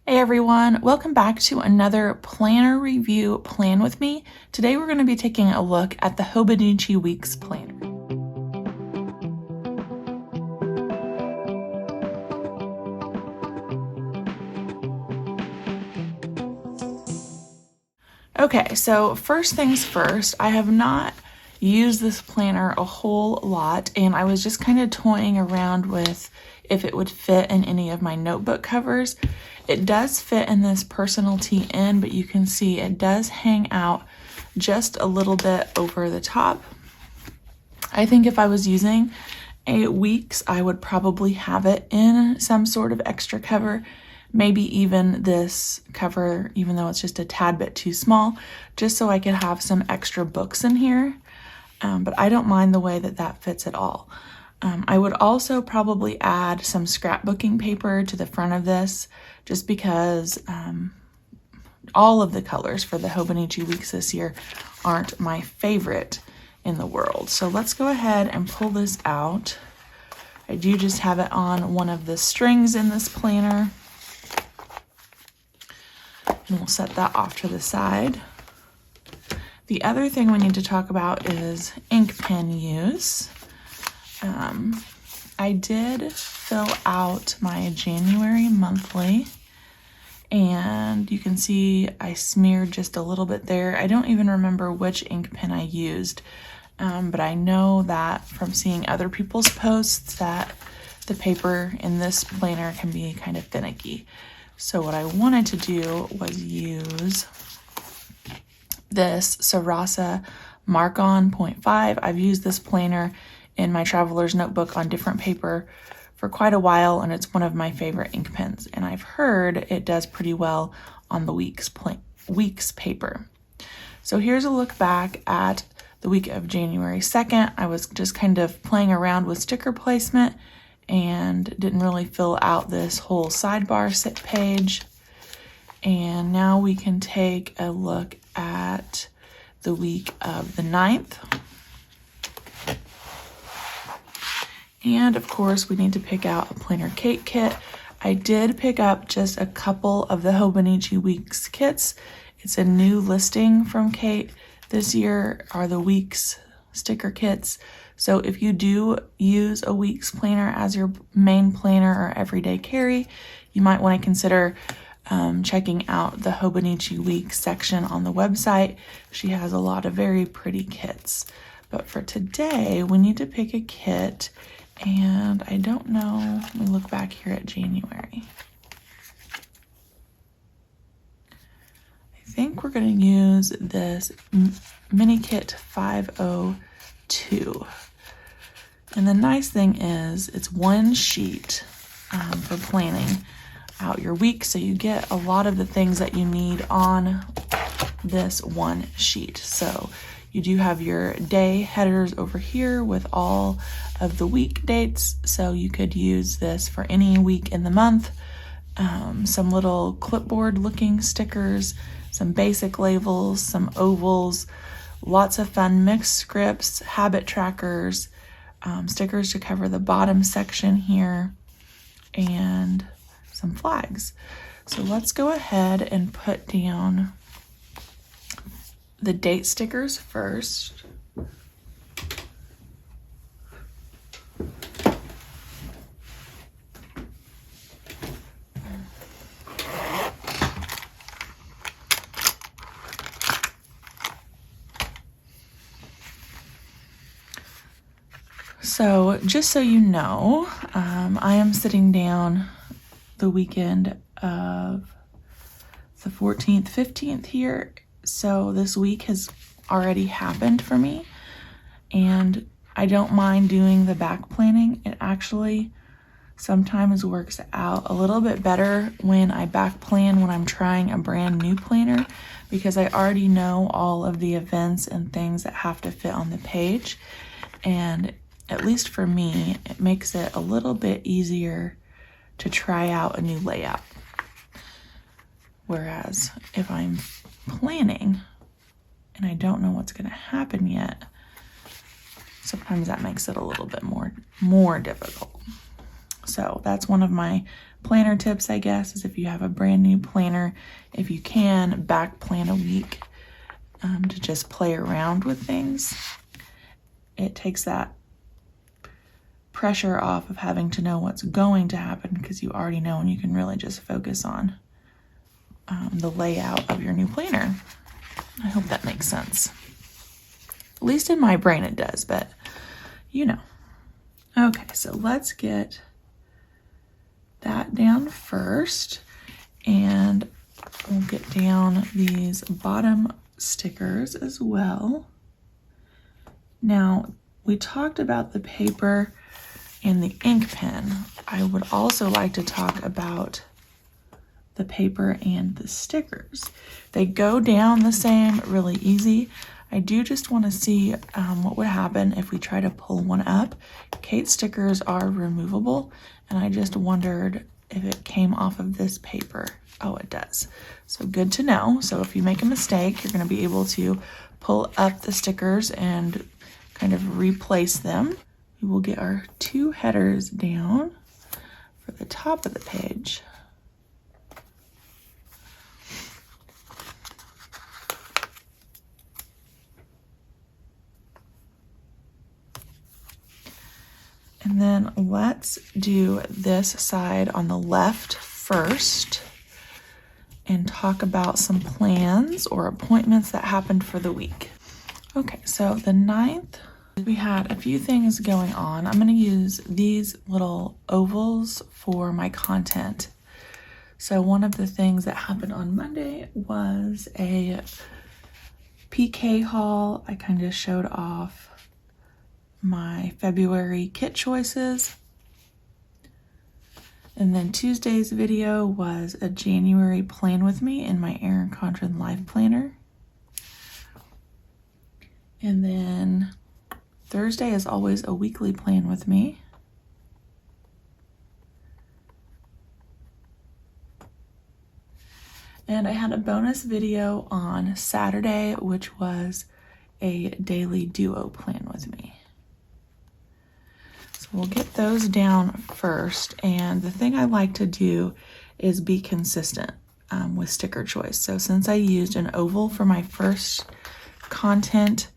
Hey everyone, welcome back to another planner review plan with me. Today we're going to be taking a look at the Hobonichi Weeks planner. Okay, so first things first, I have not used this planner a whole lot, and I was just kind of toying around with if it would fit in any of my notebook covers. It does fit in this personal TN, but you can see it does hang out just a little bit over the top. I think if I was using a Weeks, I would probably have it in some sort of extra cover, maybe even this cover, even though it's just a tad bit too small, just so I could have some extra books in here. But I don't mind the way that that fits at all. I would also probably add some scrapbooking paper to the front of this, just because all of the colors for the Hobonichi Weeks this year aren't my favorite in the world. So let's go ahead and pull this out. I do just have it on one of the strings in this planner. And we'll set that off to the side. The other thing we need to talk about is ink pen use. I did fill out my January monthly, and you can see I smeared just a little bit there. I don't even remember which ink pen I used, but I know that from seeing other people's posts that the paper in this planner can be kind of finicky. So what I wanted to do was use this Sarasa Mark-On 0.5. I've used this planner in my traveler's notebook on different paper for quite a while, and it's one of my favorite ink pens, and I've heard it does pretty well on the Weeks paper. So here's a look back at the week of January 2nd. I was just kind of playing around with sticker placement and didn't really fill out this whole sidebar sit page. And now we can take a look at the week of the 9th. And of course, we need to pick out a PlannerKate kit. I did pick up just a couple of the Hobonichi Weeks kits. It's a new listing from Kate this year, are the Weeks sticker kits. So if you do use a Weeks planner as your main planner or everyday carry, you might want to consider checking out the Hobonichi Weeks section on the website. She has a lot of very pretty kits. But for today, we need to pick a kit, and I don't know. Let me look back here at January. I think we're going to use this mini kit 502. And the nice thing is it's one sheet for planning out your week, so you get a lot of the things that you need on this one sheet. So you do have your day headers over here with all of the week dates, so you could use this for any week in the month. Some little clipboard looking stickers, some basic labels, some ovals, lots of fun mixed scripts, habit trackers, stickers to cover the bottom section here, and some flags. So let's go ahead and put down the date stickers first. So just so you know, I am sitting down the weekend of the 14th, 15th here. So this week has already happened for me, and I don't mind doing the back planning. It actually sometimes works out a little bit better when I back plan when I'm trying a brand new planner, because I already know all of the events and things that have to fit on the page. And at least for me, it makes it a little bit easier to try out a new layout. Whereas if I'm planning and I don't know what's going to happen yet, sometimes that makes it a little bit more difficult. So that's one of my planner tips, I guess, is if you have a brand new planner, if you can back plan a week to just play around with things. It takes that pressure off of having to know what's going to happen because you already know, and you can really just focus on the layout of your new planner. I hope that makes sense. At least in my brain it does, but you know. Okay, so let's get that down first, and we'll get down these bottom stickers as well. Now, we talked about the paper and the ink pen. I would also like to talk about the paper and the stickers. They go down the same really easy. I do just want to see what would happen if we try to pull one up. Kate stickers are removable, and I just wondered if it came off of this paper. Oh, it does. So good to know. So if you make a mistake, you're going to be able to pull up the stickers and kind of replace them. We will get our two headers down for the top of the page. And then let's do this side on the left first and talk about some plans or appointments that happened for the week. Okay, so the 9th, we had a few things going on. I'm going to use these little ovals for my content. So one of the things that happened on Monday was a PK haul. I kind of showed off my February kit choices. And then Tuesday's video was a January plan with me in my Erin Condren Life Planner. And then Thursday is always a weekly plan with me. And I had a bonus video on Saturday, which was a daily duo plan with me. So we'll get those down first. And the thing I like to do is be consistent with sticker choice. So since I used an oval for my first content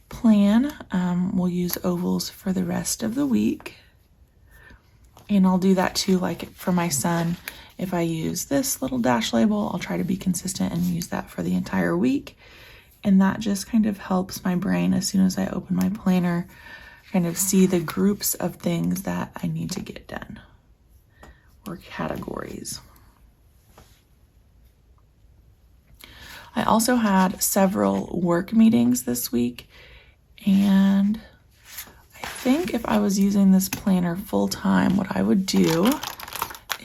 plan, we'll use ovals for the rest of the week. And I'll do that too, like for my son. If I use this little dash label, I'll try to be consistent and use that for the entire week. And that just kind of helps my brain, as soon as I open my planner, kind of see the groups of things that I need to get done, or categories. I also had several work meetings this week, and I think if I was using this planner full time, what I would do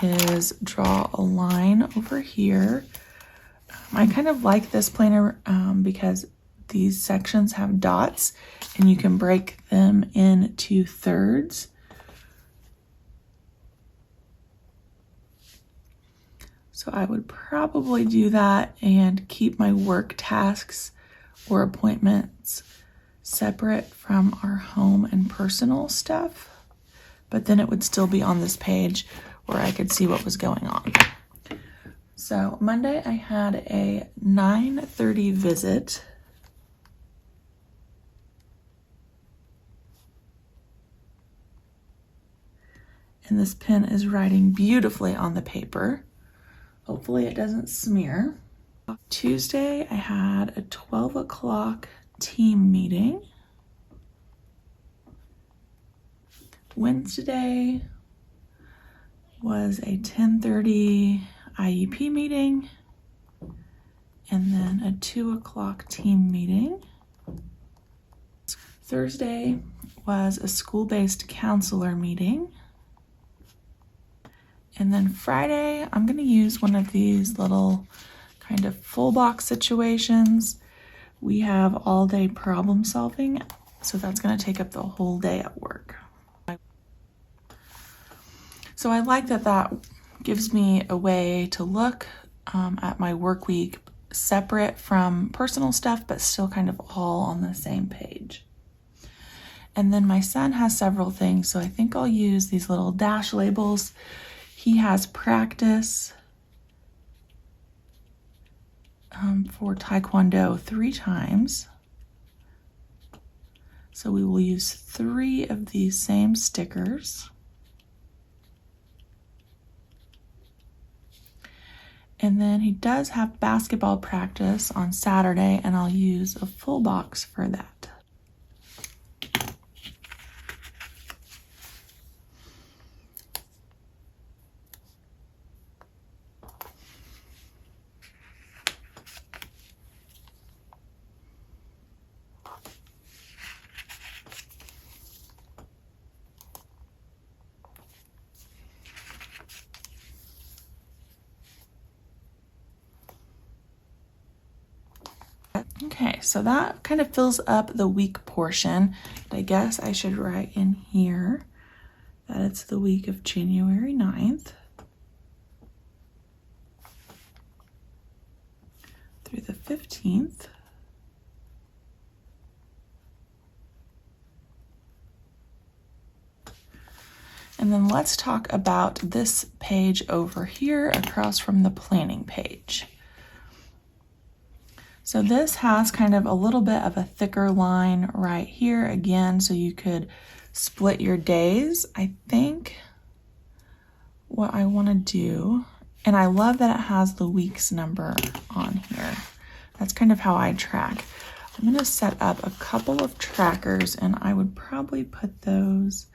is draw a line over here. I kind of like this planner because these sections have dots and you can break them into thirds. So I would probably do that and keep my work tasks or appointments separate from our home and personal stuff, but then it would still be on this page where I could see what was going on. So Monday I had a 9:30 visit. And this pen is writing beautifully on the paper. Hopefully it doesn't smear. Tuesday I had a 12 o'clock team meeting. Wednesday was a 10:30 IEP meeting, and then a 2 o'clock team meeting. Thursday was a school-based counselor meeting. And then Friday, I'm going to use one of these little kind of full box situations. We have all day problem solving, so that's going to take up the whole day at work. So I like that that gives me a way to look at my work week separate from personal stuff, but still kind of all on the same page. And then my son has several things, so I think I'll use these little dash labels. He has practice for Taekwondo 3 times. So we will use 3 of these same stickers. And then he does have basketball practice on Saturday, and I'll use a full box for that. Okay, so that kind of fills up the week portion. I guess I should write in here that it's the week of January 9th through the 15th. And then let's talk about this page over here across from the planning page. So this has kind of a little bit of a thicker line right here again, so you could split your days. I think what I want to do, and I love that it has the weeks number on here. That's kind of how I track. I'm going to set up a couple of trackers, and I would probably put those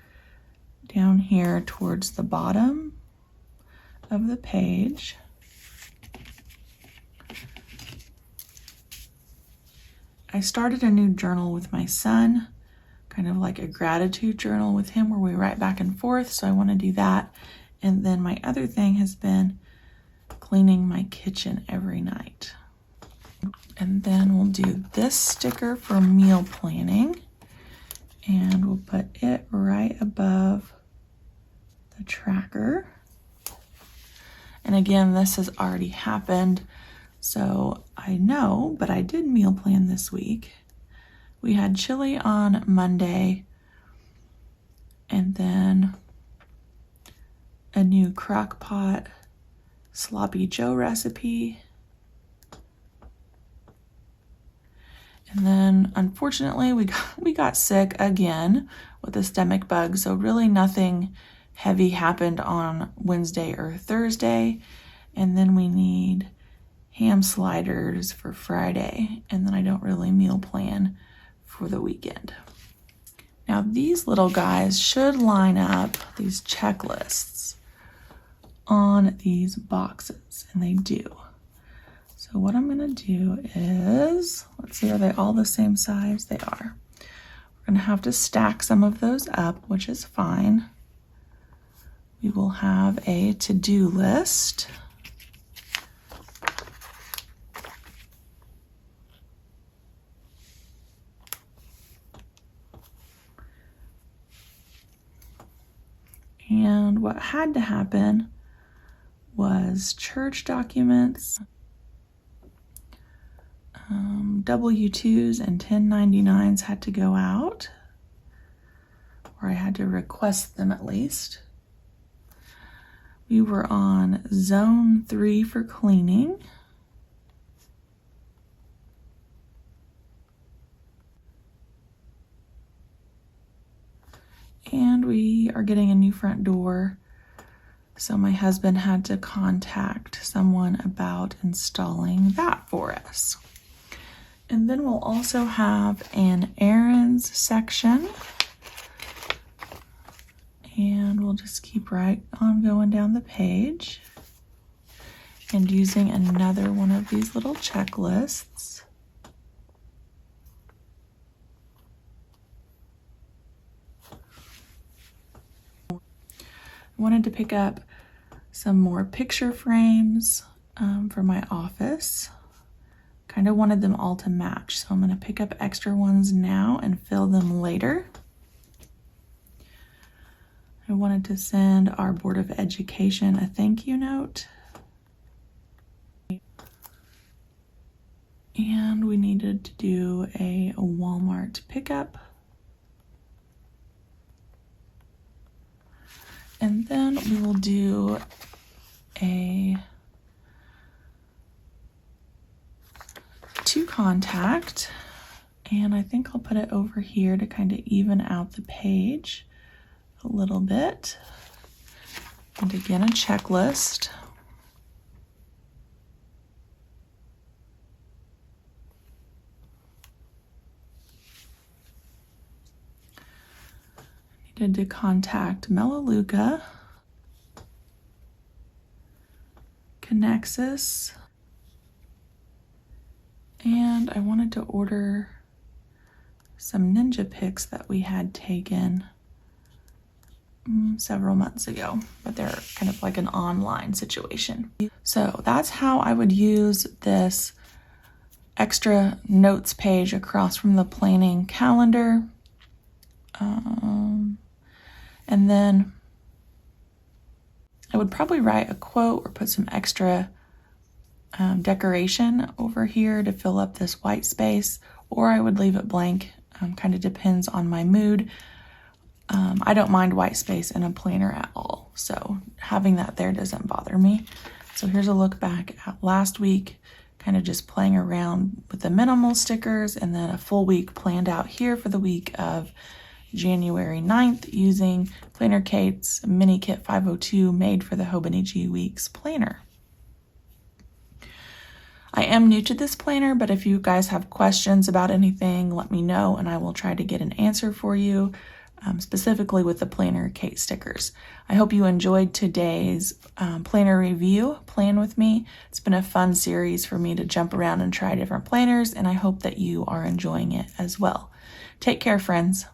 down here towards the bottom of the page. I started a new journal with my son, kind of like a gratitude journal with him where we write back and forth, so I want to do that. And then my other thing has been cleaning my kitchen every night. And then we'll do this sticker for meal planning, and we'll put it right above the tracker. And again, this has already happened, so I know, but I did meal plan this week. We had chili on Monday, and then a new crock pot sloppy Joe recipe. And then unfortunately we got sick again with a stomach bug, so really nothing heavy happened on Wednesday or Thursday. And then we need ham sliders for Friday, and then I don't really meal plan for the weekend. Now these little guys should line up, these checklists, on these boxes, and they do. So what I'm gonna do is, let's see, are they all the same size? They are. We're gonna have to stack some of those up, which is fine. We will have a to-do list. And what had to happen was church documents, W-2s and 1099s had to go out, or I had to request them at least. We were on zone 3 for cleaning. And we are getting a new front door, so my husband had to contact someone about installing that for us. And then we'll also have an errands section, and we'll just keep right on going down the page and using another one of these little checklists. I wanted to pick up some more picture frames for my office. Kind of wanted them all to match, so I'm going to pick up extra ones now and fill them later. I wanted to send our Board of Education a thank you note. And we needed to do a Walmart pickup. And then we will do a 2 contact, and I think I'll put it over here to kind of even out the page a little bit. And again, a checklist. Needed to contact Melaleuca, Connexus, and I wanted to order some ninja pics that we had taken several months ago, but they're kind of like an online situation. So that's how I would use this extra notes page across from the planning calendar. And then I would probably write a quote or put some extra decoration over here to fill up this white space, or I would leave it blank. Kind of depends on my mood. I don't mind white space in a planner at all, so having that there doesn't bother me. So here's a look back at last week, kind of just playing around with the minimal stickers, and then a full week planned out here for the week of January 9th using PlannerKate's Mini Kit 502 made for the Hobonichi Weeks planner. I am new to this planner, but if you guys have questions about anything, let me know and I will try to get an answer for you, specifically with the PlannerKate stickers. I hope you enjoyed today's planner review. Plan with me. It's been a fun series for me to jump around and try different planners, and I hope that you are enjoying it as well. Take care, friends.